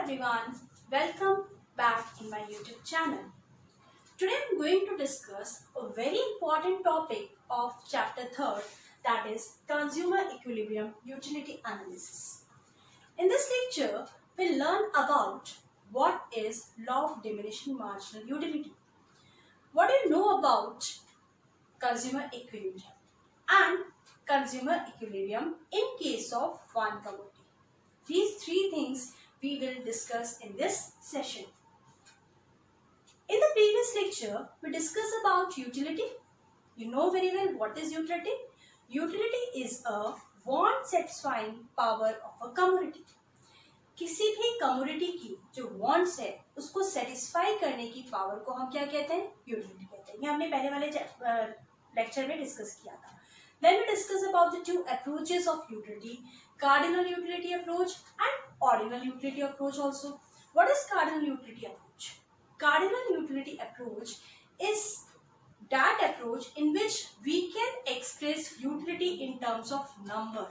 everyone, welcome back in my YouTube channel. Today I am going to discuss a very important topic of chapter 3rd, that is consumer equilibrium utility analysis. In this lecture, we'll learn about what is law of diminishing marginal utility. What do you know about consumer equilibrium and consumer equilibrium in case of one commodity? These three things we will discuss in this session. In the previous lecture, we discussed about utility. You know very well what is utility. Utility is a want satisfying power of a commodity. किसी भी commodity की जो wants है उसको satisfy करने की power को हम क्या कहते हैं? यूटिलिटी कहते हैं. ये हमने पहले वाले लेक्चर में डिस्कस किया था. Then we discuss about the two approaches of utility, cardinal utility approach and ordinal utility approach also. What is cardinal utility approach? Cardinal utility approach is that approach in which we can express utility in terms of number,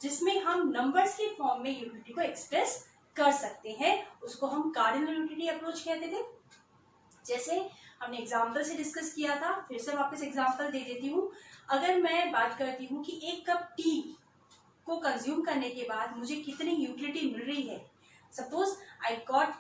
जिसमें हम numbers के form में utility को express कर सकते हैं, उसको हम कार्डिनल यूटिलिटी अप्रोच कहते थे. जैसे हमने एग्जाम्पल से डिस्कस किया था, फिर से वापस एग्जाम्पल दे देती हूँ. अगर मैं बात करती हूँ कि एक कप टी को कंज्यूम करने के बाद मुझे कितनी यूटिलिटी मिल रही है, suppose I got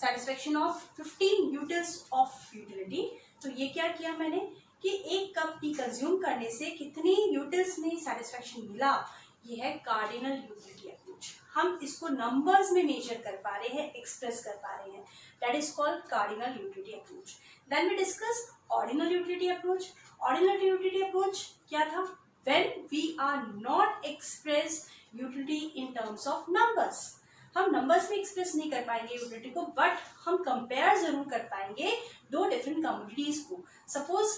satisfaction of 15 utils of utility. तो ये क्या किया मैंने कि एक कप टी कंज्यूम करने से कितनी यूटिल्स में सेटिस्फेक्शन मिला, ये है कार्डिनल यूटिलिटी अप्रोच. हम इसको नंबर्स में मेजर कर पा रहे हैं, एक्सप्रेस कर पा रहे हैं. That is called cardinal utility approach. Then we discuss ordinal utility approach. Ordinal utility approach क्या था? When we are not express utility in terms of numbers. हम नंबर्स में एक्सप्रेस नहीं कर पाएंगे यूटिलिटी को, बट हम कंपेयर जरूर कर पाएंगे दो डिफरेंट कमोडिटीज को. सपोज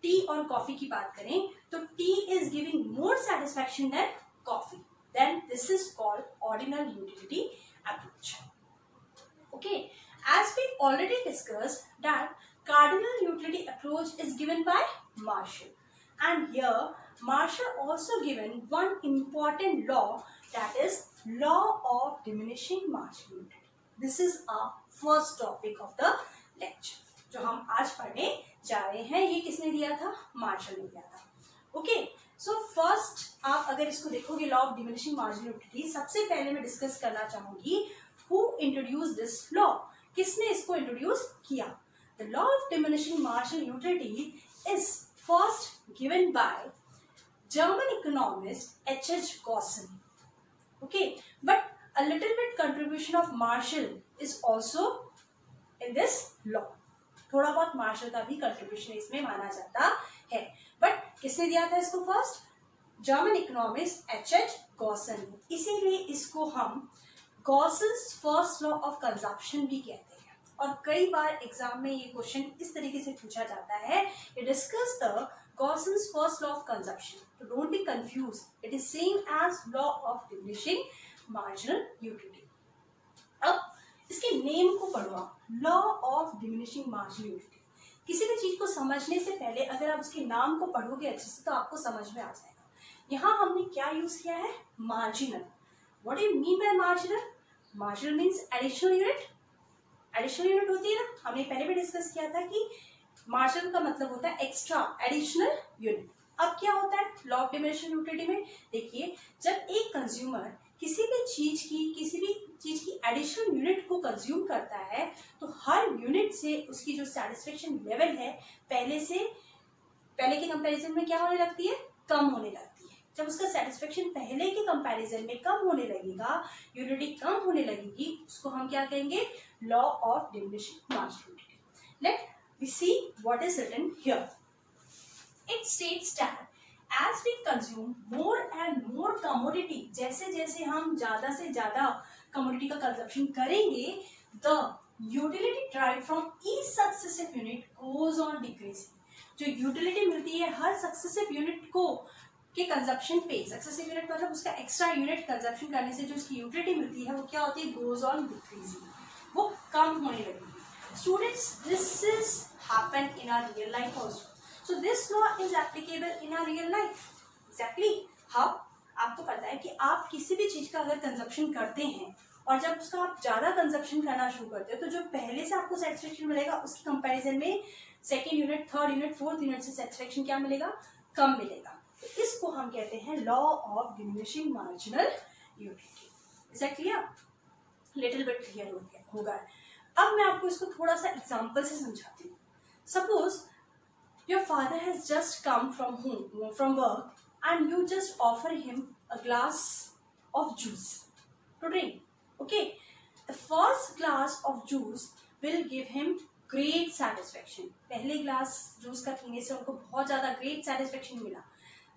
टी और कॉफी की बात करें तो tea is giving more satisfaction than coffee, then this is called ordinal utility approach. Okay, as we already discussed that cardinal utility approach is given by Marshall, and here Marshall also given one important law, that is law of diminishing marginal utility. This is our first topic of the lecture जो हम आज पढ़ने जा रहे हैं. ये किसने दिया था? मार्शल ने दिया था. ओके, सो फर्स्ट आप अगर इसको देखोगे law of diminishing marginal utility, सबसे पहले मैं डिस्कस करना चाहूंगी हु इंट्रोड्यूस दिस लॉ. किसने इसको इंट्रोड्यूस किया? The law of diminishing marginal utility is first given by German economist H.H. Gaussen. Okay, but a little bit contribution of Marshall is also in this law. थोड़ा बहुत martial का भी contribution इसमें माना जाता है. बट किसने दिया था इसको first? German economist H.H. Gaussen. इसीलिए इसको हम गॉसन्स फर्स्ट लॉ ऑफ कंजप्शन भी कहते हैं. और कई बार एग्जाम में ये क्वेश्चन इस तरीके से पूछा जाता है, discuss the Gossen's first law of consumption. तो don't be confuse, it is same as law of diminishing marginal utility. अब इसके नेम को पढ़ो आप, law of diminishing marginal utility. किसी भी चीज को समझने से पहले अगर आप उसके नाम को पढ़ोगे अच्छे से तो आपको समझ में आ जाएगा. यहाँ हमने क्या यूज किया है? Marginal. What do you mean by marginal? Marginal means additional unit. Additional unit होती है ना, हमने पहले भी डिस्कस किया था कि मार्जिनल का मतलब होता है एक्स्ट्रा, एडिशनल यूनिट. अब क्या होता है लॉ ऑफ डिमिनिशिंग यूटिलिटी में? देखिए, जब एक कंज्यूमर किसी भी चीज की एडिशनल यूनिट को कंज्यूम करता है तो हर यूनिट से उसकी जो सेटिस्फेक्शन लेवल है पहले के कंपैरिजन में क्या होने लगती है? कम होने लगती है. जब उसका सेटिस्फेक्शन पहले के कंपैरिजन में कम होने लगेगा, यूनिटी कम होने लगेगी, उसको हम क्या कहेंगे? Law of diminishing marginal utility. Let we see what is written here. It states that as we consume more and more commodity, जैसे जैसे हम ज्यादा से ज्यादा कमोडिटी का कंजप्शन करेंगे, the utility derived from each successive unit goes on decreasing. जो utility मिलती है हर सक्सेसिव यूनिट को के कंजप्शन पे, सक्सेसिव यूनिट मतलब उसका एक्स्ट्रा यूनिट कंजप्शन करने से जो उसकी यूटिलिटी मिलती है वो क्या होती है? गोज ऑन डिक्रीजिंग, वो कम होने लगेगी. Students, this is happen in our real life also. So this law is applicable in our real life. Exactly how? आपको पता है कि आप किसी भी चीज का अगर कंजप्शन करते हैं और जब उसका आप ज़्यादा कंजप्शन करना शुरू करते हो तो जो पहले से आपको सेटिस्फेक्शन मिलेगा उसकी कंपैरिजन में second unit, third unit, fourth unit से सेटिस्फेक्शन क्या मिलेगा, कम मिलेगा। तो इसको हम कहते हैं law of diminishing marginal utility. Is that clear? Little bit clear होगा। अब मैं आपको इसको थोड़ा सा एग्जांपल से समझाती हूँ। Suppose your father has just come from work and you just offer him a glass of juice to drink. Okay, the first glass of juice will give him great satisfaction. पहले glass juice का पीने से उनको बहुत ज्यादा great satisfaction मिला.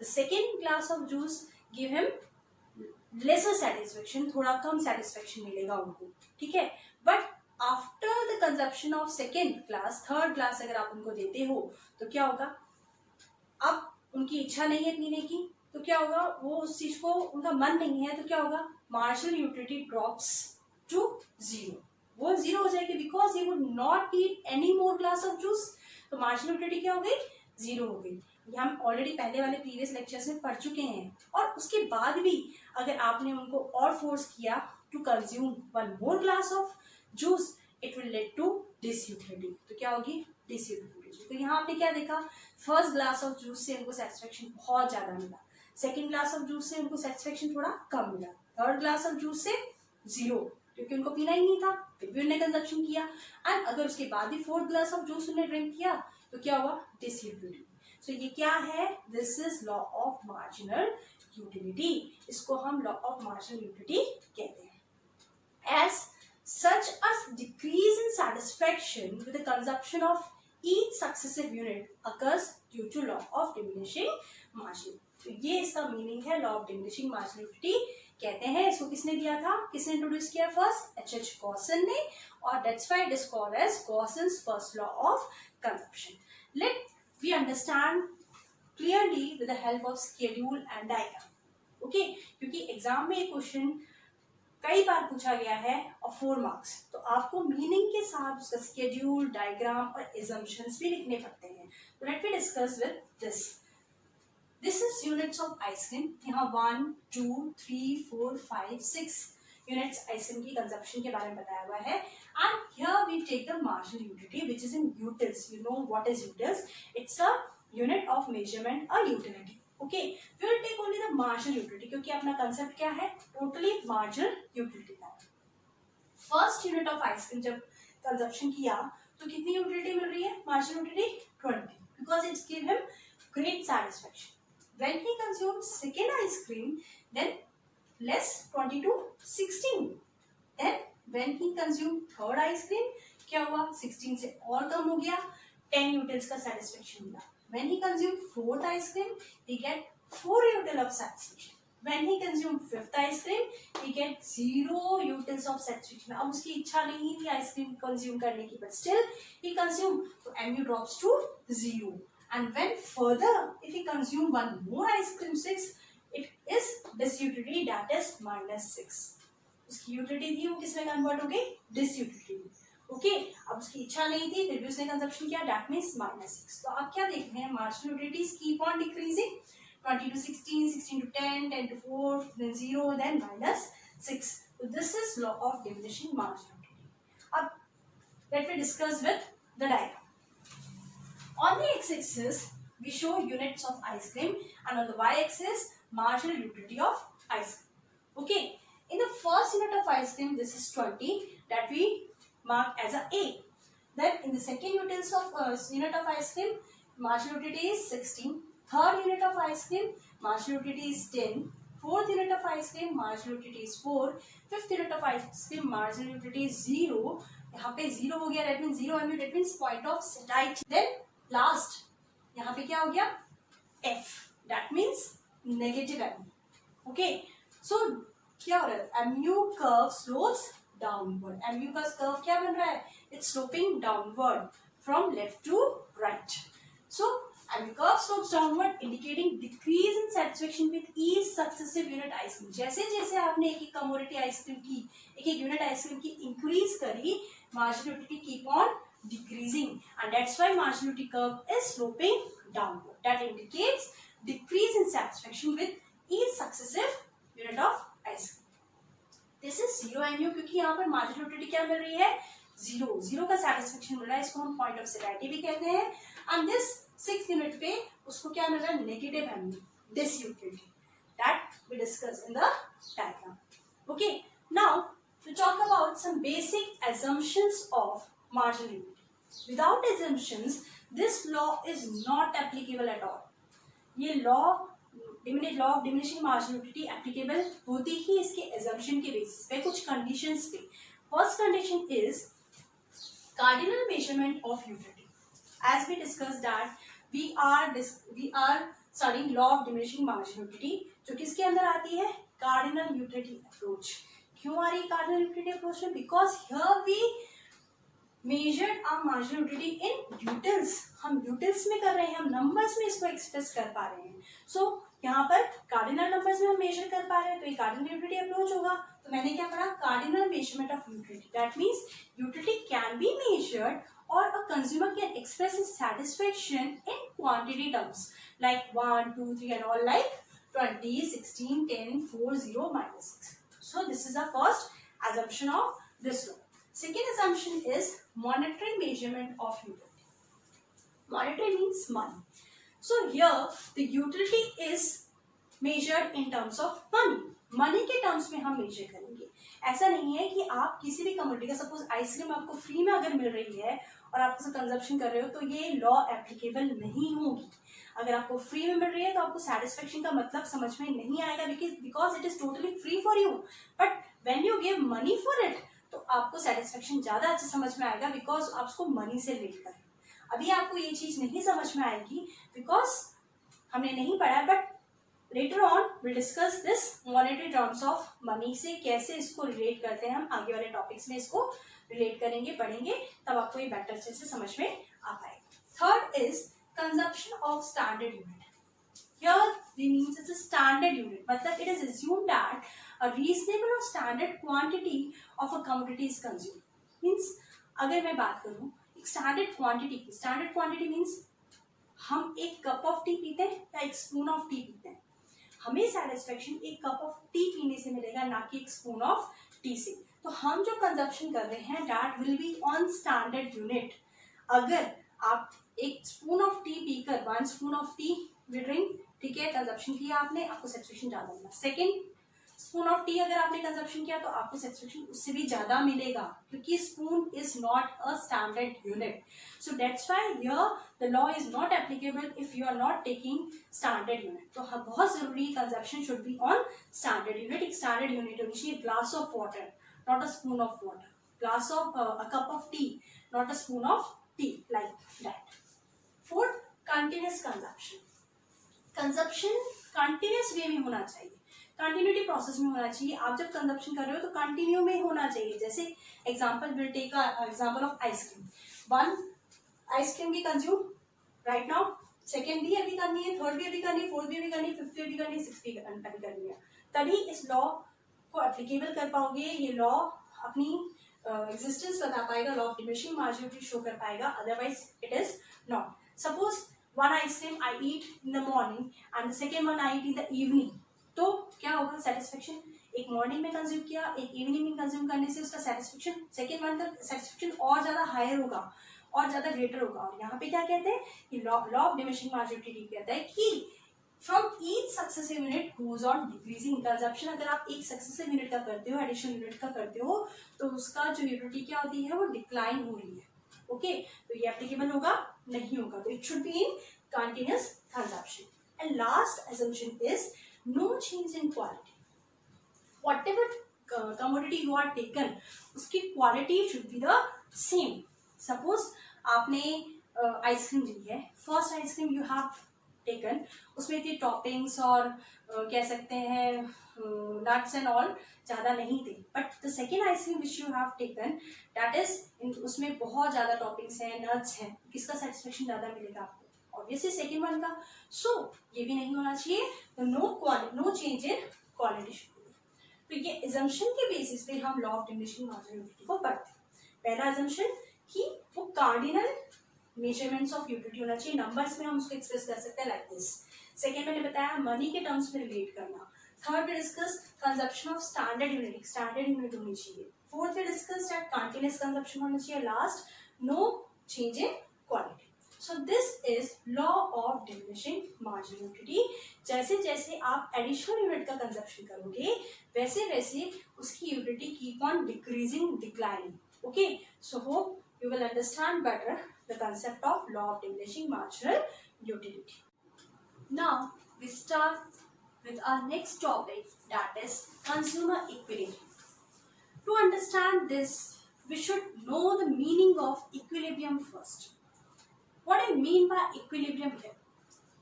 The second glass of juice give him lesser satisfaction, थोड़ा कम satisfaction मिलेगा उनको, ठीक है. But after the consumption of second glass, third glass अगर आप उनको देते हो तो क्या होगा, अब उनकी इच्छा नहीं है पीने की तो क्या होगा, वो उस चीज को, उनका मन नहीं है तो क्या होगा, marginal utility drops to zero, वो जीरो हो जाएगी because he would not need any more glass of juice. तो मार्जिनल यूटिलिटी क्या हो गई, जीरो हो गई. ये हम ऑलरेडी पहले वाले प्रीवियस लेक्चर्स में पढ़ चुके हैं. और उसके बाद भी अगर आपने उनको और फोर्स किया to consume one more glass of juice, it will lead to disutility. तो क्या होगी, डिसयूटिलिटी. तो यहाँ आपने क्या देखा, फर्स्ट ग्लास ऑफ जूस से उनको सेटिस्फेक्शन बहुत ज्यादा मिला, सेकेंड ग्लास ऑफ जूस से उनको सेटिस्फेक्शन थोड़ा कम मिला, थर्ड ग्लास ऑफ जूस से जीरो, क्योंकि उनको पीना ही नहीं था फिर भी उन्होंने कंजप्शन किया. एंड अगर उसके बाद भी फोर्थ ग्लास ऑफ जूस उन्होंने ड्रिंक किया तो क्या हुआ, डिसयूटिलिटी. सो ये क्या है, this is law of marginal utility. इसको हम लॉ ऑफ मार्जिनल यूटिलिटी कहते हैं. As such a decrease in satisfaction with the consumption of each successive unit occurs due to law of diminishing marginal. तो ये इसका मीनिंग है, law of diminishing मार्जिनलिटी कहते हैं. इसको किसने दिया था, किसने इंट्रोड्यूस किया फर्स्ट, एच गॉसन ने, और that's why it is called as Gossen's first law of consumption. Let we understand clearly with the help of schedule and diagram. Okay, क्योंकि एग्जाम में ये क्वेश्चन कई बार पूछा गया है और 4 मार्क्स, तो आपको मीनिंग के साथ उसका स्केड्यूल, डायग्राम और एजम्पशंस भी लिखने पड़ते हैं. तो let me discuss with this. This is units of ice cream. यहाँ 1, 2, 3, 4, 5, 6 यूनिट्स आइसक्रीम की कंजप्शन के बारे में बताया हुआ है. And here we take the marginal utility which is in utils. You know what is utils, it's a unit of measurement, a utility. Okay, we will take only the marginal utility, क्योंकि अपना concept क्या है, totally marginal utility का. First unit of ice cream जब consumption किया तो कितनी utility मिल रही है, marginal utility 20, because it's give him great satisfaction. When he consumed second ice cream then less 20 to 16. Then when he consumed third ice cream क्या हुआ, 16 से और कम हो गया, 10 यूटिल्स का सैटिस्फैक्शन मिला. When he consumed fourth ice cream, he get 4 util of satisfaction. When he consumed fifth ice cream, he get 0 utils of satisfaction. अब उसकी इच्छा नहीं थी आइसक्रीम कंज्यूम करने की, but still he consumed, so MU drops to 0. And when further, if he consume one more ice cream 6, it is disutility, that is -6. उसकी utility थी वो किसमें कन्वर्ट हो गई, डिसयूटिलिटी. ओके, अब उसकी इच्छा नहीं थी फिर भी उसने कंजप्शन किया, दैट मींस -6. तो आप क्या देख रहे हैं, marginal utilities keep on decreasing, 20 to 16, 16 to 10, 10 to 4, then 0, then -6. So this is law of diminishing marginal utility. अब let me discuss with the diagram. On the x-axis we show units of ice cream and on the y-axis marginal utility of ice cream. Okay, in the first unit of ice cream this is 20 that we mark as a. Then in the second unit of ice cream, marginal utility is 16. Third unit of ice cream, marginal utility is 10. Fourth unit of ice cream, marginal utility is 4. Fifth unit of ice cream, marginal utility is 0. यहाँ पे 0 हो गया, that means 0 MU, that means point of satiety. Then last, यहाँ पे क्या हो गया, F, that means negative MU. Okay, so क्या हो रहा है, MU curve slopes downward. MU का कर्व क्या बन रहा है, it's sloping downward from left to right. So MU curve slopes downward indicating decrease in satisfaction with each successive unit ice cream. जैसे जैसे आपने एक एक कमोडिटी आइसक्रीम की, एक एक यूनिट आइसक्रीम की इंक्रीज करी, marginal utility keep on decreasing and that's why marginal utility curve is sloping downward. That indicates decrease in satisfaction with each successive unit of ice cream. This is zero MU, क्योंकि यहाँ पर marginal utility क्या मिल रही है, zero का satisfaction मिल रहा है, इसको हम पॉइंट ऑफ सिवियरिटी भी कहते हैं। एंड दिस 6 यूनिट पे उसको क्या मिल रहा है, negative MU, this utility that we discuss in the diagram. Okay, now to talk about some basic assumptions of marginal utility. Without assumptions, this law is not applicable at all. ये law of diminishing marginal utility applicable होती ही इसके assumption के basis पे, कुछ conditions पे। First condition is cardinal measurement of utility. As we discussed that we are studying law of diminishing marginal utility, जो किसके अंदर आती है, cardinal utility approach। क्यों आ रही कार्डिनल यूटिलिटी अप्रोच में, because here we measured our marginal utility in utils, हम यूटिल्स में कर रहे हैं, हम नंबर्स में इसको एक्सप्रेस कर पा रहे हैं। सो यहाँ पर कार्डिनल नंबर्स में हम मेजर कर पा रहे हैं, तो ये कार्डिनल यूटिलिटी अप्रोच होगा। तो मैंने क्या पढ़ा, cardinal measurement of utility, that means utility can be measured or a consumer can express his satisfaction in quantity terms like 1, 2, 3 and all, like 20, 16, 10, 4, 0, -6. So this is the first assumption of this law. Second assumption is monetary measurement of utility. Monetary means money. So here the utility is measured in terms of money. Money के terms में हम major करेंगे। ऐसा नहीं है कि आप किसी भी कमोडिटी का, सपोज आइसक्रीम आपको फ्री में अगर मिल रही है और आप उसे कंजप्शन कर रहे हो, तो ये लॉ एप्लीकेबल नहीं होगी। अगर आपको फ्री में मिल रही है तो आपको सेटिस्फेक्शन का मतलब समझ में नहीं आएगा, because it is totally free for you. But when you give money for it, तो आपको सेटिस्फेक्शन ज्यादा अच्छे समझ में आएगा, बिकॉज आप उसको मनी से रिलेट करें। अभी आपको ये चीज नहीं समझ में आएगी बिकॉज हमने नहीं पढ़ा, but later on will discuss this monetary terms of money से कैसे इसको रिलेट करते हैं। हम आगे वाले टॉपिक्स में इसको रिलेट करेंगे, पढ़ेंगे, तब आपको ये बेटर अच्छे से समझ में आ पाएगा। Third is consumption of standard unit. Here we means it's a standard unit, मतलब it is assumed that a reasonable or standard quantity of a commodity is consumed. Means अगर मैं बात करूँ एक स्टैंडर्ड क्वांटिटी की, स्टैंडर्ड क्वांटिटी मीन्स हम एक cup of T पीते हैं या एक स्पून ऑफ टी पीते हैं, हमें सेटिस्फेक्शन एक कप ऑफ टी पीने से मिलेगा, ना कि एक स्पून ऑफ टी से। तो हम जो कंजप्शन कर रहे हैं that will be on standard unit. अगर आप एक स्पून ऑफ टी पीकर, 1 spoon of T V drink, ठीक है, कंजप्शन किया आपने, आपको सेटिस्फेक्शन ज्यादा मिला। सेकेंड स्पून ऑफ टी अगर आपने कंजप्शन किया तो आपको सेटिस्फेक्शन उससे भी ज्यादा मिलेगा, क्योंकि spoon is not a standard unit. So that's why here the law is not applicable if you are not taking standard unit. तो बहुत जरूरी consumption should be on standard unit. एक स्टैंडर्ड यूनिट होनी चाहिए, glass of water not a spoon of water, glass of a cup of tea not a spoon of tea, like that. Fourth, continuous consumption. Consumption continuous way में होना चाहिए, continuity process में होना चाहिए। आप जब कंजप्शन कर रहे हो तो कंटिन्यू में होना चाहिए। जैसे example will take example of ice cream. 1 ice cream भी कंज्यूम राइट नाउ, सेकेंड भी अभी करनी है, थर्ड भी अभी करनी है, फोर्थ भी अभी करनी है, फिफ्थ भी अभी करनी है, सिक्स्थ भी अभी करनी है, तभी इस लॉ को एप्लीकेबल कर पाओगे। ये लॉ अपनी एग्जिस्टेंस बता पाएगा, law of diminishing marginal show कर पाएगा, otherwise it is not. Suppose 1 ice cream I eat in the morning and second 1 I eat in the evening, तो क्या होगा, सेटिस्फेक्शन एक मॉर्निंग में कंज्यूम किया, एक इवनिंग में कंज्यूम करने से उसका सेटिस्फेक्शन सेकेंड वन का सेटिस्फेक्शन और ज्यादा हायर होगा और ज्यादा ग्रेटर होगा। और यहाँ पे क्या कहते हैं कि लॉ ऑफ डिमिनिशिंग मार्जिनल कहता है कि from each successive unit goes on decreasing consumption. अगर आप एक सक्सेसिव यूनिट का करते हो, एडिशनल यूनिट का करते हो, तो उसका जो यूटिलिटी क्या होती है वो डिक्लाइन हो रही है। ओके, तो ये एप्लीकेबल होगा नहीं होगा, तो it should be in continuous consumption. And last assumption is no change in quality. Whatever commodity you are taken, उसकी quality should be the same. Suppose आपने आइसक्रीम ली है, first ice cream you have taken, उसमें इतनी toppings और कह सकते हैं nuts and all ज़्यादा नहीं थे, but the second ice cream which you have taken that is उसमें बहुत ज़्यादा टॉपिंग्स हैं, नट्स हैं, किसका सेटिस्फेक्शन ज़्यादा मिलेगा आपको, ऑब्वियसली सेकेंड वन का। सो ये भी नहीं होना चाहिए, तो नो चेंज इन क्वालिटी। तो ये एजम्पशन के बेसिस पे हम लॉ ऑफ डिमिनिशिंग मार्जिनल को पढ़ते हैं। पहला एजम्पशन कि वो कार्डिनल मेजरमेंट्स ऑफ यूटिलिटी होना चाहिए, नंबर्स में हम उसको एक्सप्रेस कर सकते हैं लाइक दिस। सेकेंड मैंने बताया मनी के टर्म्स में रिलेट करना। Third we discuss consumption of standard unit होनी चाहिए। Fourth we discuss that continuous consumption होना चाहिए। Last, no change in quality. So this is law of diminishing marginal utility. जैसे जैसे आप एडिशनल यूनिट का कंजप्शन करोगे वैसे वैसे उसकी utility keep on decreasing, declining. Okay, so hope you will understand better the concept of law of diminishing marginal utility. Now we start with our next topic, that is consumer equilibrium. To understand this, we should know the meaning of equilibrium first. What I mean by equilibrium here?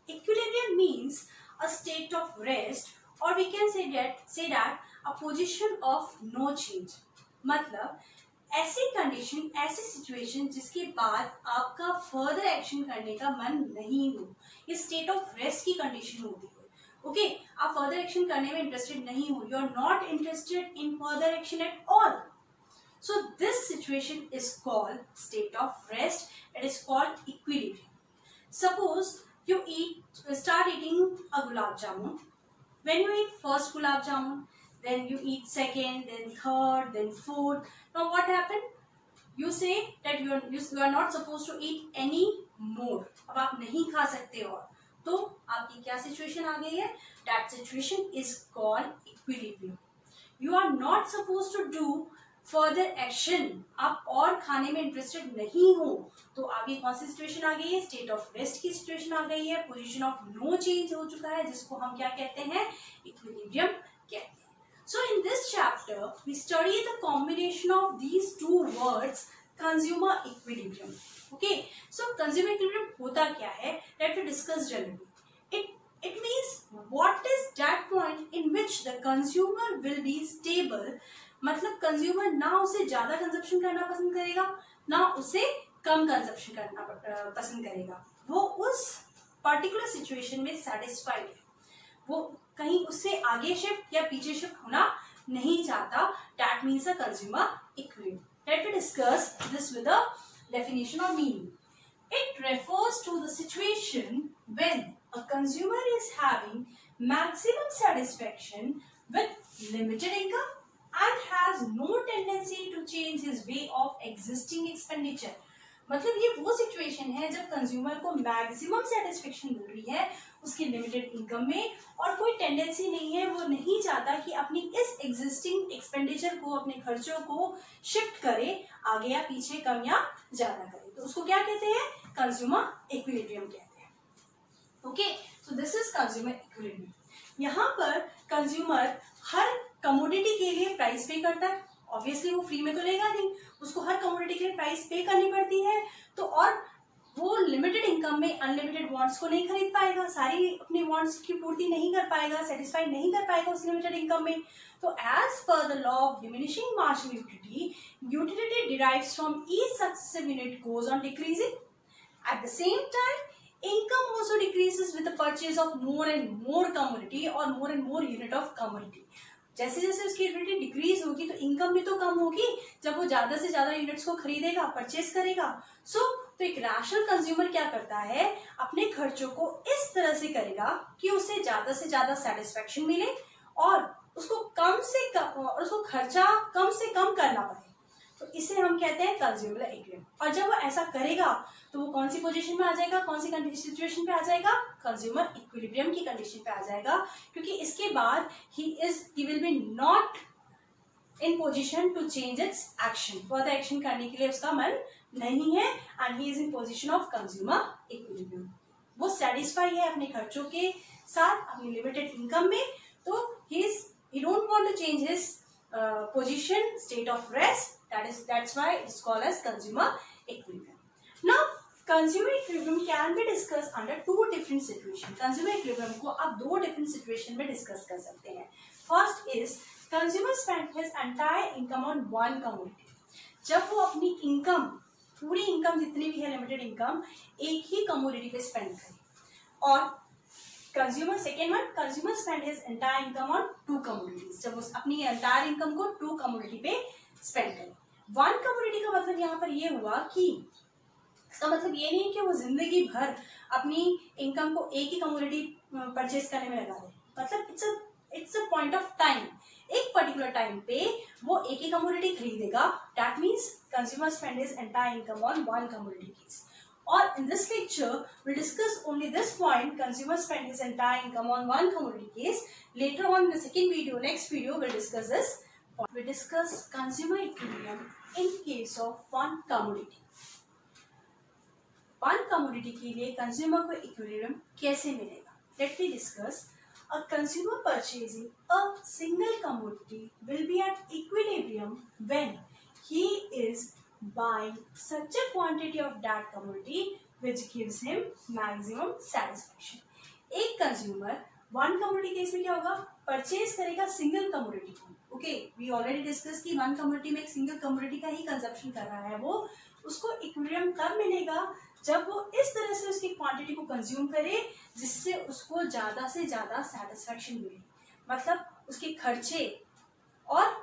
Equilibrium means a state of rest, or we can say that a position of no change. मतलब ऐसी condition, ऐसी situation जिसके बाद आपका further action करने का मन नहीं हो, ये स्टेट ऑफ रेस्ट की कंडीशन होती है। ओके, आप फर्दर एक्शन करने में इंटरेस्टेड नहीं हो, you are not interested in further action at all. So this situation is called state of rest, it is called equilibrium. Suppose you start eating a gulab jamun. When you eat first gulab jamun, then you eat second, then third, then fourth. Now what happened? You say that you are not supposed to eat any more. अब आप नहीं खा सकते और तो आपकी क्या situation आ गई है? That situation is called equilibrium. You are not supposed to do further action, आप और खाने में इंटरेस्टेड नहीं हो तो आपकी कौन सी सिचुएशन आ गई है? स्टेट ऑफ रेस्ट की सिचुएशन आ गई है, पोजीशन ऑफ नो चेंज हो चुका है, जिसको हम क्या कहते हैं? इक्विलिब्रियम कहते हैं। So in this chapter we study the combination of these two words, consumer equilibrium. Okay, so consumer equilibrium होता क्या है? Let we discuss generally. It means what is that point in which the consumer will be stable. मतलब consumer ना उसे ज्यादा consumption करना पसंद करेगा, ना उसे कम कंजप्शन करना पसंद करेगा। वो उस पर्टिकुलर सिचुएशन में सेटिस्फाइड है, वो कहीं उससे आगे शिफ्ट या पीछे शिफ्ट होना नहीं चाहता। That means a consumer equilibrium. Let me discuss this with a definition or meaning. It refers to the situation when a consumer is having maximum satisfaction with limited income and has no tendency to change his way of existing expenditure. मतलब ये वो situation है जब consumer को maximum satisfaction मिल रही है उसकी limited income में और कोई टेंडेंसी नहीं है, वो नहीं चाहता कि अपनी इस एग्जिस्टिंग एक्सपेंडिचर को, अपने खर्चों को शिफ्ट करे आगे या पीछे, कम या ज्यादा करे। तो उसको क्या कहते हैं? कंज्यूमर इक्विलिब्रियम कहते हैं। Okay, so this is consumer equilibrium. यहाँ पर कंज्यूमर हर कमोडिटी के लिए प्राइस पे करता है। ऑब्वियसली वो फ्री में तो लेगा नहीं, उसको हर कमोडिटी के लिए प्राइस पे करनी पड़ती है। तो और वो लिमिटेड इनकम में अनलिमिटेड वांट्स को नहीं खरीद पाएगा, सारी अपनी वांट्स की पूर्ति नहीं कर पाएगा, सेटिस्फाई नहीं कर पाएगा उस लिमिटेड इनकम में। तो as per the law of diminishing marginal utility, utility derives from each successive unit goes on decreasing. At the same time income also decreases with the purchase of more and more commodity or more and more unit of commodity. जैसे जैसे उसकी utility decrease होगी तो income भी तो कम होगी जब वो ज्यादा से ज्यादा यूनिट्स को खरीदेगा, परचेस करेगा। तो एक रैशनल कंज्यूमर क्या करता है? अपने खर्चों को इस तरह से करेगा कि उसे ज्यादा सेटिस्फेक्शन मिले और उसको कम से कम, और उसको खर्चा कम से कम करना पड़े। तो इसे हम कहते हैं कंज्यूमर इक्विलिब्रियम। और जब वो ऐसा करेगा तो वो कौन सी पोजीशन में आ जाएगा, कौन सी सिचुएशन पे आ जाएगा? कंज्यूमर इक्विलिब्रियम की कंडीशन पे आ जाएगा, क्योंकि इसके बाद he will be not in position to change its action, further action करने के लिए उसका मन नहीं है, and he is in position of consumer equilibrium. वो सेटिस्फाई है अपने खर्चों के साथ, अपनी लिमिटेड इनकम में, तो he don't want to change his position, state of rest. That's why it's called as consumer equilibrium. Now consumer equilibrium can be discussed under two different situations. Consumer equilibrium को आप दो different situation में discuss कर सकते हैं. First is consumer spend his entire income on one commodity. जब वो अपनी income, पूरी income जितनी भी है लिमिटेड income, एक ही commodity पे spend करे, और consumer second one, consumer spend his entire income on to commodities, जब उस अपनी एंटायर इनकम को टू कमोडिटी पे स्पेंड करे। वन कमोडिटी का मतलब यहाँ पर ये हुआ कि इसका मतलब ये नहीं कि वो जिंदगी भर अपनी इनकम को एक ही कमोडिटी परचेज करने में लगा दे, मतलब it's a point of time. एक पर्टिकुलर टाइम पे वो एक ही कमोडिटी खरीदेगा, that means consumer spend his entire income on one commodity case. Or in this lecture, we'll discuss only this point, consumer spend his entire income on one commodity case. Later on in the second video, next video, we'll discuss this. We'll discuss consumer equilibrium in case of one commodity. One commodity के लिए consumer को equilibrium कैसे मिलेगा? Let me discuss. A consumer purchasing a single commodity will be at equilibrium when he is buying such a quantity of that commodity which gives him maximum satisfaction. एक consumer one commodity case में क्या होगा, purchase करेगा single commodity को। Okay, we already discuss कि one commodity में एक single commodity का ही कंजप्शन कर रहा है, वो उसको इक्विलिब्रियम तब मिलेगा जब वो इस तरह से उसकी क्वांटिटी को कंज्यूम करे जिससे उसको ज्यादा से ज्यादा सेटिस्फेक्शन मिले। मतलब उसके खर्चे और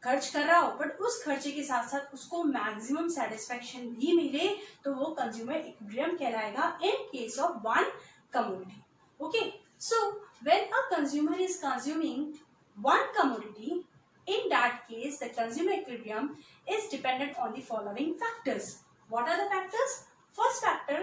खर्च कर रहा हो बट उस खर्चे के साथ साथ उसको मैक्सिमम सेटिस्फेक्शन भी मिले, तो वो कंज्यूमर इक्विलिब्रियम कहलाएगा in case of one commodity. Okay, so when a consumer is consuming one commodity, in that case the consumer equilibrium is dependent on the following factors. What are the factors? First factor,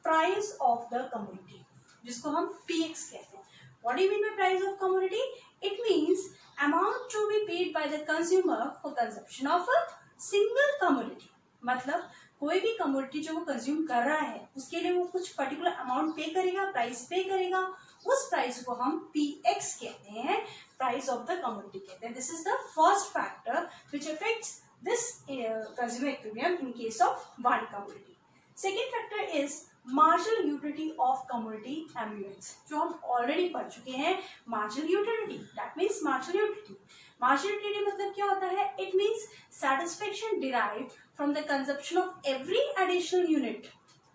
price of the commodity, जिसको हम PX कहते हैं। What do you mean by price of commodity? It means amount to be paid by the consumer for consumption of a single commodity. मतलब कोई भी commodity जो वो consume कर रहा है उसके लिए वो कुछ पर्टिकुलर अमाउंट पे करेगा, प्राइस पे करेगा, उस प्राइस को हम PX कहते हैं, प्राइस ऑफ द कमोडिटी कहते हैं। This is the first factor which affects this consumer equilibrium in case of one commodity. Second factor is marginal utility of commodity MUX, जो हम ऑलरेडी पढ़ चुके हैं। Marginal utility, that means marginal utility. Marginal utility मतलब क्या होता है? It means satisfaction derived from the consumption of every additional unit,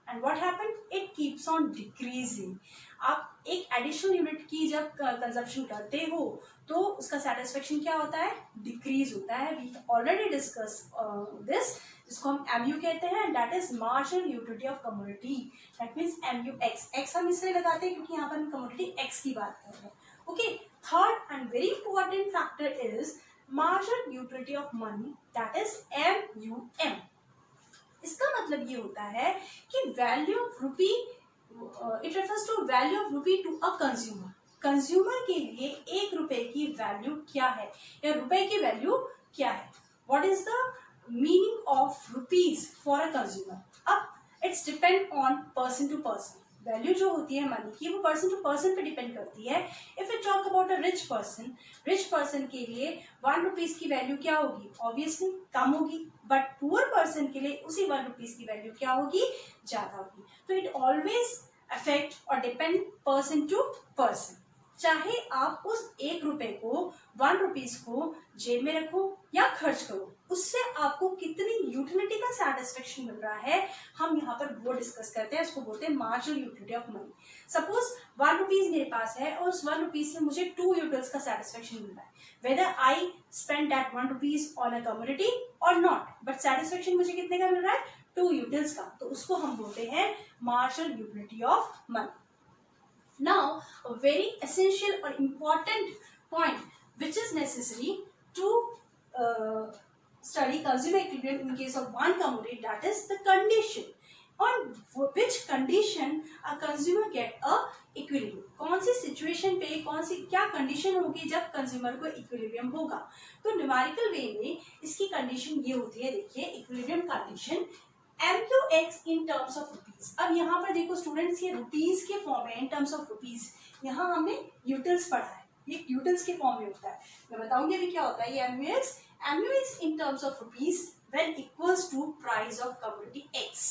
and what happened? It keeps on decreasing. आप एक एडिशनल यूनिट की जब कंजप्शन करते हो तो उसका सेटिस्फेक्शन क्या होता है? डिक्रीज होता है। वी ऑलरेडी डिस्कस दिस, जिसको हम MU कहते हैं, that is marginal utility of commodity, that means MUX। X हम इसलिए लगाते हैं क्योंकि यहाँ पर हम कमोडिटी एक्स की बात कर रहे हैं। Okay, third and very important factor is marginal utility of money, that is MUM। इसका मतलब ये होता है कि value of rupee, it refers to value of rupee to a consumer. Consumer के लिए एक रुपए की वैल्यू क्या है या रुपए की वैल्यू क्या है? What is the meaning of rupees for a consumer? अब it's depend on person to person. Value जो होती है मनी की वो पर्सन टू पर्सन पे डिपेंड करती है। If you talk about a rich person के लिए 1 रुपीज की वैल्यू क्या होगी? ऑब्वियसली कम होगी, बट पुअर पर्सन के लिए उसी 1 रुपीज की वैल्यू क्या होगी? ज्यादा होगी। तो इट ऑलवेज अफेक्ट और डिपेंड पर्सन टू पर्सन। चाहे आप उस 1 रुपए को 1 रुपीज को जेब में रखो या खर्च करो, उससे आपको कितनी यूटिलिटी का सेटिस्फेक्शन मिल रहा है, हम यहाँ पर वो डिस्कस करते हैं। इसको बोलते हैं marginal utility of money. Suppose 1 rupees मेरे पास है और उस 1 रुपीज से मुझे 2 यूटिल्स का सेटिस्फेक्शन मिल रहा है, whether I spend that 1 rupees on a commodity और नॉट, बट सेटिस्फेक्शन मुझे कितने का मिल रहा है? 2 यूटिल्स का। तो उसको हम बोलते हैं marginal utility of money. Now, a very essential or important point which is necessary to study consumer equilibrium in case of one commodity, that is the condition. On which condition a consumer get a equilibrium? कौन सी situation पे कौन सी क्या condition होगी जब consumer को equilibrium होगा? तो numerical वे में इसकी कंडीशन ये होती है, देखिए equilibrium condition MUX in terms of rupees. अब यहाँ पर देखो स्टूडेंट्स, ये रुपीज के फॉर्म है, इन टर्म्स ऑफ रुपीज। यहाँ हमने यूटिल्स पढ़ा है, ये यूटिल्स के फॉर्म में होता है। मैं बताऊंगी अभी क्या होता है ये MUX in terms of rupees when equals to price of commodity X।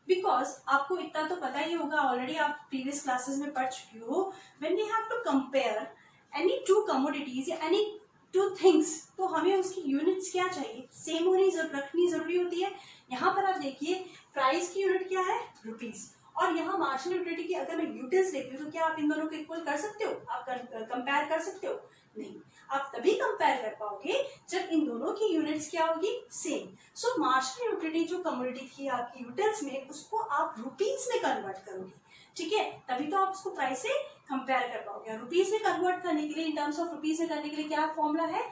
बिकॉज आपको इतना तो पता ही होगा, ऑलरेडी आप प्रीवियस क्लासेस में पढ़ चुके हो, when we have to compare any 2 commodities या एनी 2 थिंग्स, तो हमें उसकी यूनिट्स क्या चाहिए? सेम रखनी जरूरी होती है। यहाँ पर आप देखिए प्राइस की यूनिट क्या है? रुपीज। और यहाँ मार्जिनल यूटिलिटी की अगर मैं यूटिल्स लेती हूँ तो क्या आप इन दोनों को इक्वल कर सकते हो? आप कंपेयर कर सकते हो? नहीं, आप तभी कंपेयर कर पाओगे जब इन दोनों की यूनिट्स क्या होगी? सेम। सो मार्जिनल यूटिलिटी जो कमोडिटी थी आपकी यूटिल्स में, उसको आप रुपीज में कन्वर्ट करोगे। ठीक है, तभी तो आप उसको प्राइस से कंपेयर कर पाओगे। रुपीज में कन्वर्ट करने के लिए, इन टर्म्स ऑफ रुपीज में करने के लिए क्या फॉर्मूला है,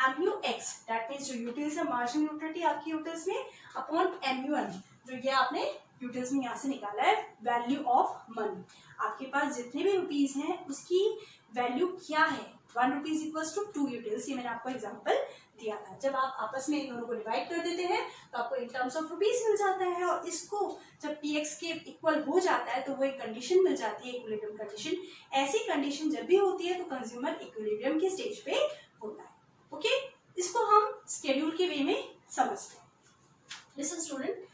MUX, दैट मीन्स जो यूटिल्स है, मार्जिनल यूटिलिटी आपकी यूटिल्स में अपॉन MUM, जो ये आपने यूटिल्स में यहाँ से निकाला है, वैल्यू ऑफ मनी। आपके पास जितने भी रुपीज हैं उसकी वैल्यू क्या है, 1 रुपीज इक्वल्स टू 2 यूटिल्स, ये मैंने आपको एग्जांपल दिया था। जब आप आपस में इन दोनों को डिवाइड कर देते हैं तो आपको इन टर्म्स ऑफ रुपीज मिल जाता है, और इसको जब PX के इक्वल हो जाता है तो वो एक कंडीशन मिल जाती है, इक्विलिब्रियम कंडीशन। ऐसी कंडीशन जब भी होती है तो कंज्यूमर इक्विलिब्रियम के स्टेज पे होता है। ओके, इसको हम स्केड्यूल के वे में समझते हैं। Listen student,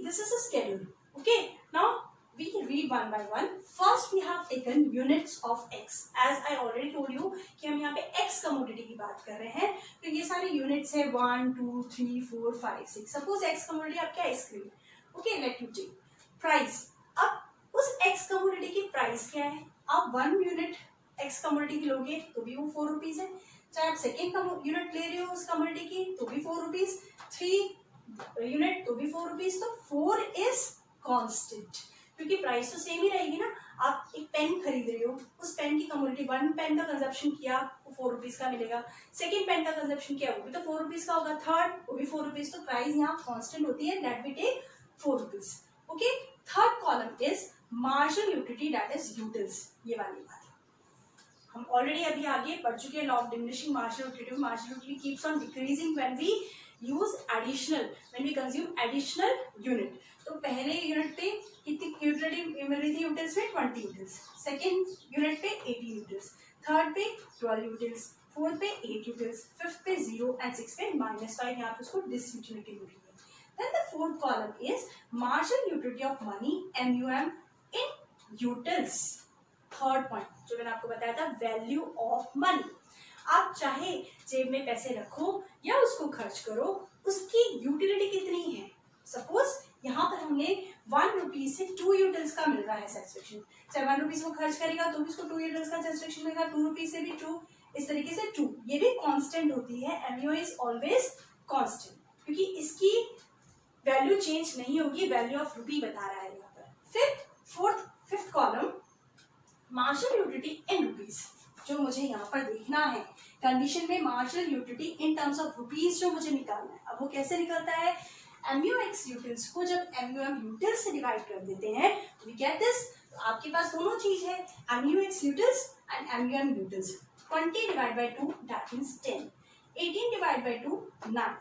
this is a schedule. Okay, now we read one by one. First we have taken units of X. As I already told you कि हम यहाँ पे X commodity की बात कर रहे हैं, तो ये सारे units है 1, 2, 3, 4, 5, 6. Suppose X commodity आपका ice cream, okay, let you take price. अब उस X commodity की प्राइस क्या है, आप 1 यूनिट X commodity की लोगे तो भी वो 4 रुपीज है, चाहे आप सेकेंड यूनिट ले रहे हो उस commodity की तो भी 4 रुपीज, 3 यूनिट तो भी 4 रुपीज, तो 4 इज कांस्टेंट, क्योंकि प्राइस तो सेम ही रहेगी ना। आप एक पेन खरीद रहे हो, उस पेन की कमोडिटी, 1 पेन का कंजप्शन किया वो 4 रुपीज का मिलेगा, सेकेंड पेन का कंजप्शन किया वो भी तो 4 रुपीज का होगा, थर्ड वो भी 4 रुपीज, तो प्राइस यहाँ कांस्टेंट होती है, that we take 4 rupees. Okay, third column is marginal utility, that is utils, ये वाली बात हम ऑलरेडी अभी आगे पढ़ चुके हैं, law of diminishing marginal utility. Marginal utility keeps on decreasing when we use additional, when we consume additional unit. तो पहले यूनिट पे कितनी यूटिलिटी मिल रही थी यूटिल्स में, 20 यूटिल्स, सेकेंड यूनिट पे 80 यूटिल्स, थर्ड पे 12 यूटिल्स, फोर्थ पे 8 यूटिल्स, फिफ्थ पे 0 एंड सिक्स पे -5, यहाँ पे उसको डिसयूटिलिटी मिल रही है। Then the fourth column is marginal utility of money, MUM, in utils. Third point जो मैंने आपको बताया था, वैल्यू ऑफ मनी। आप चाहे जेब में पैसे रखो या उसको खर्च करो, उसकी यूटिलिटी कितनी है। सपोज यहाँ पर हमने 1 रुपीज से 2 यूटिल्स का मिल रहा है सेटिस्फेक्शन, चाहे 1 रुपीज वो खर्च करेगा तो भी उसको 2 यूटिल्स का सेटिस्फेक्शन मिलेगा, 2 रुपीज से भी 2, इस तरीके से 2, ये भी कांस्टेंट होती है। MU इज ऑलवेज कांस्टेंट, क्योंकि इसकी वैल्यू चेंज नहीं होगी, वैल्यू ऑफ रुपी बता रहा है यहाँ पर। Fifth column marginal utility in rupees, जो मुझे यहाँ पर देखना है कंडीशन में, marginal utility in terms of rupees जो मुझे निकालना है। अब वो कैसे निकलता है, MUX यूटिल्स को जब MUM यूटिल्स से डिवाइड कर देते हैं वी गेट दिस। आपके पास दोनों चीज है, MUX utils and MUM utils. 20 divide by 2 that means 10, 18 divide by 2 9,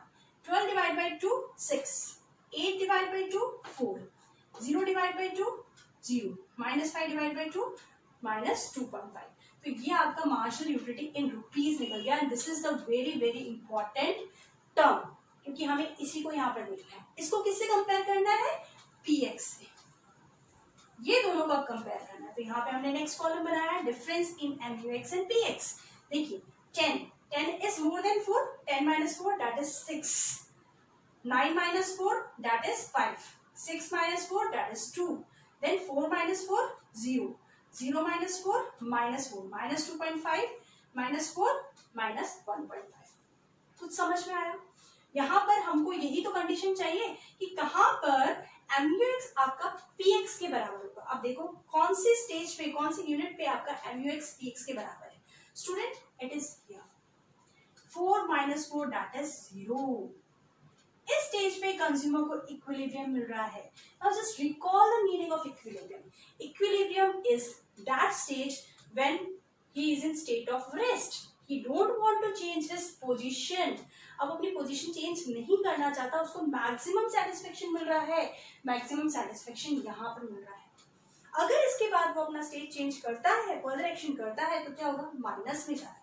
12 divide by 2 6, 8 divide by 2 4, 0 divide by 2 0, -5 divide by 2 -2.5। तो ये आपका मार्जिनल यूटिलिटी इन रुपीज निकल गया, and this is the very very important term, क्योंकि हमें इसी को यहाँ पर देखना है। इसको किससे कंपेयर करना है, PX से, ये दोनों का कंपेयर करना है। तो यहाँ पे हमने नेक्स्ट कॉलम बनाया है, difference in MUX and PX। देखिए 10 is more than 4, 10 - 4 that is 6, 9 - 4 that is 5, 6 - 4 that is 2, then 4 - 4 0, 0 - 4 -4, -2.5, -4 -1.5। कुछ समझ में आया। यहाँ पर हमको यही तो कंडीशन चाहिए कि कहाँ पर MUX आपका PX के बराबर होगा। अब देखो कौन सी स्टेज पे, कौन सी यूनिट पे आपका MUX PX के बराबर है। Student, it is here 4 - 4 that is 0। इस स्टेज पे कंज्यूमर को इक्विलिब्रियम मिल रहा है। Now just recall the meaning of equilibrium. Equilibrium is that stage when he is in state of rest, he don't want to change his position. अब अपनी position change नहीं करना चाहता, उसको मैक्सिमम सेटिस्फेक्शन मिल रहा है, मैक्सिमम सेटिस्फेक्शन यहाँ पर मिल रहा है। अगर इसके बाद वो अपना स्टेट चेंज करता है, फर्दर एक्शन करता है, तो क्या होगा, माइनस में जा रहा है,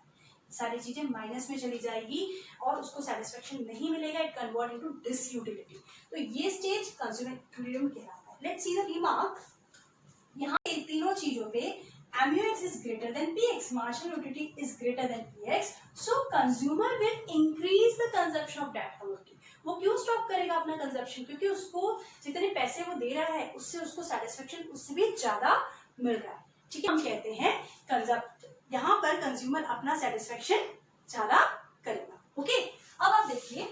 सारी चीजें माइनस में चली जाएगी और उसको सेटिस्फेक्शन नहीं मिलेगा, इट कन्वर्ट इनटू डिसयूटिलिटी। तो ये स्टेज कंज्यूमर इक्विलिब्रियम कहलाता है। Let's see the remark. यहाँ तीनों चीजों पे MUX is greater than PX, marginal utility is greater than PX, so consumer will increase the consumption of that commodity। वो क्यों स्टॉप करेगा अपना कंजप्शन, क्योंकि उसको जितने पैसे वो दे रहा है उससे उसको सेटिस्फेक्शन उससे भी ज्यादा मिल रहा है। ठीक है, हम कहते हैं यहाँ पर कंज्यूमर अपना सेटिस्फेक्शन ज्यादा करेगा। ओके, अब आप देखिए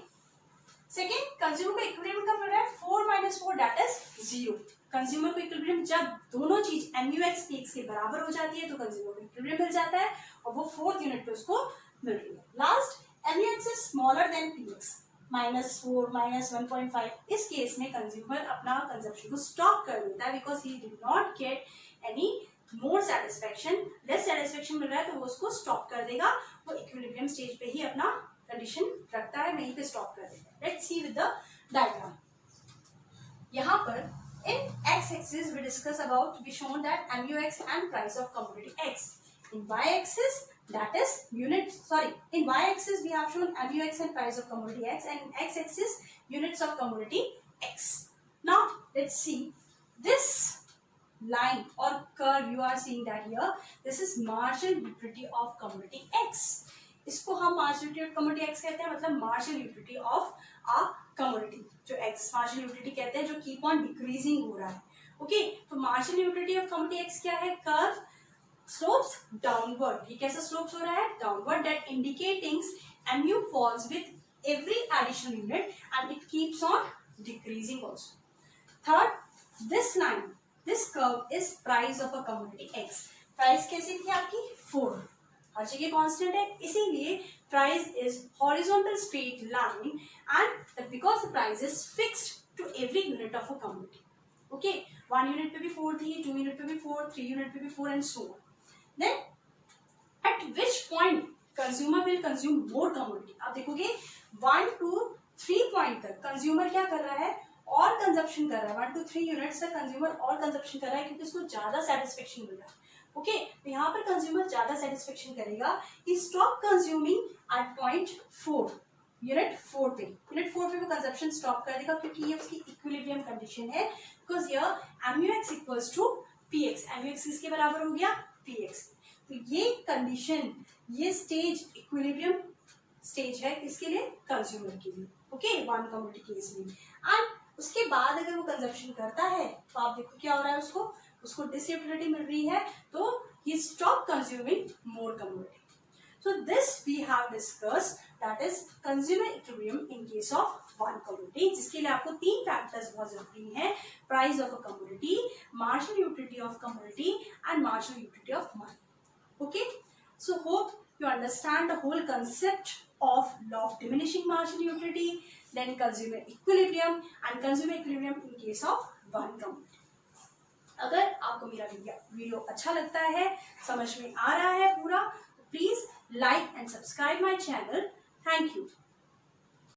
सेकेंड, कंज्यूमर को इक्विलिब्रियम कब मिल रहा है, 4 - 4 दैट इज 0। कंज्यूमर को इक्विलिब्रियम जब दोनों चीज MUX PX के बराबर हो जाती है तो कंज्यूमर को इक्विलिब्रियम मिल जाता है और वो 4th यूनिट पे उसको मिल रही है। Last, MUX is smaller than PX -4 -1.5, इस केस में कंज्यूमर अपना कंजप्शन को स्टॉप कर देता है because he did not get any more satisfaction, less satisfaction मिल रहा है तो वो उसको स्टॉप कर देगा, वो इक्विलिब्रियम स्टेज पे ही अपना कंडीशन रखता है, वहीं पे स्टॉप कर देगा। Let's see with the diagram. यहाँ पर in x-axis we discuss about, we shown that MUX and price of commodity X. In y-axis that is units, in y-axis we have shown MUX and price of commodity X, and in x-axis units of commodity X. Now let's see this line or curve you are seeing that here, this is marginal utility of commodity X. इसको हम marginal utility of commodity x कहते हैं, मतलब marginal utility of a commodity जो x marginal utility कहते हैं जो keep on decreasing हो रहा है। ओके, तो marginal utility of commodity x क्या है? Curve slopes downward. ये कैसा स्लोप्स हो रहा है? Downward, that indicating MU falls with every additional unit and it keeps on decreasing also. Third, this line, this curve is price of a commodity x. Price कैसी थी आपकी? 4, हर जगह कांस्टेंट है, इसीलिए price is horizontal straight line and because the price is fixed to every unit of a commodity. Okay, 1 unit पे भी 4 थी, 2 यूनिट पे भी 4, 3 यूनिट पे भी 4 and so on. Then at which point consumer will consume more commodity? आप देखोगे 1 to 3 point तक कंज्यूमर क्या कर रहा है? और कंजप्शन कर रहा है। 1 to 3 यूनिट्स तक कंज्यूमर और कंजप्शन कर रहा है क्योंकि उसको ज्यादा सेटिस्फेक्शन मिल रहा है। ओके, तो यहाँ पर कंज्यूमर ज्यादा सेटिस्फेक्शन करेगा, he stop consuming at point 4, unit 4 पे। यूनिट 4 पे वो कंजप्शन स्टॉप कर देगा क्योंकि ये उसकी इक्विलिब्रियम कंडीशन है, बिकॉज ये MUX equals to PX, MUX किसके बराबर हो गया? PX। तो ये कंडीशन, ये स्टेज इक्विलिब्रियम स्टेज है किसके लिए? कंज्यूमर के लिए। ओके, वन कमोडिटी केस में। एंड उसके बाद अगर वो कंजप्शन करता है तो आप देखो क्या हो रहा है, उसको डिसयूटिलिटी मिल रही है, तो he stop consuming more commodity. So this we have discussed, that is consumer equilibrium in case of one commodity, जिसके लिए आपको 3 फैक्टर्स बहुत जरूरी हैं, price of a commodity, marginal utility of commodity and marginal utility of money. Okay, so hope you understand the whole concept of law of diminishing marginal utility, then consumer equilibrium and consumer equilibrium in case of one commodity. अगर आपको मेरा video अच्छा लगता है, समझ में आ रहा है पूरा, please like and subscribe my channel. Thank you.